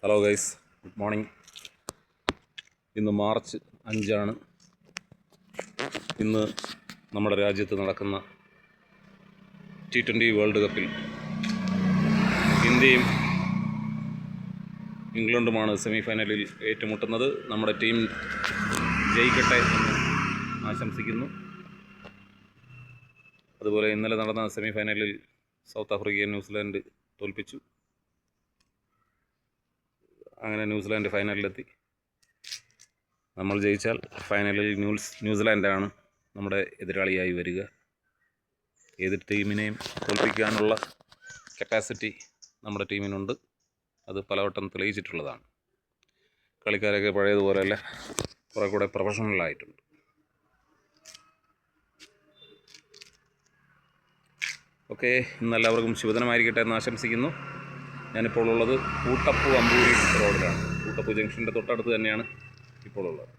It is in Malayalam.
Hello guys, good morning. ഇന്ന് മാർച്ച് 5 ഇന്ന് നമ്മുടെ രാജ്യത്ത് നടക്കുന്ന T20 വേൾഡ് കപ്പിൽ ഇന്ത്യയും ഇംഗ്ലണ്ടുമാണ് സെമി ഫൈനലിൽ ഏറ്റുമുട്ടുന്നത്. നമ്മുടെ ടീം ജയിക്കട്ടെ എന്ന് ആശംസിക്കുന്നു. അതുപോലെ ഇന്നലെ നടന്ന സെമി ഫൈനലിൽ സൗത്ത് ആഫ്രിക്കയെ ന്യൂസിലാൻഡ് തോൽപ്പിച്ചു. അങ്ങനെ ന്യൂസിലാൻഡ് ഫൈനലിലെത്തി. നമ്മൾ ജയിച്ചാൽ ഫൈനലിൽ ന്യൂസിലാൻഡാണ് നമ്മുടെ എതിരാളിയായി വരിക. ഏത് ടീമിനെയും തോൽപ്പിക്കാനുള്ള കപ്പാസിറ്റി നമ്മുടെ ടീമിനുണ്ട്. അത് പലവട്ടം തെളിയിച്ചിട്ടുള്ളതാണ്. കളിക്കാരൊക്കെ പഴയതുപോലെയല്ല, കുറേ കൂടെ പ്രൊഫഷണലായിട്ടുണ്ട്. ഓക്കെ, ഇന്നെല്ലാവർക്കും ശുഭദിനമായിരിക്കട്ടെ എന്ന് ആശംസിക്കുന്നു. ഞാനിപ്പോൾ ഉള്ളത് കൂട്ടപ്പു അമ്പൂരി റോഡിലാണ്. കൂട്ടപ്പു ജംഗ്ഷൻ്റെ തൊട്ടടുത്ത് തന്നെയാണ് ഇപ്പോൾ ഉള്ളത്.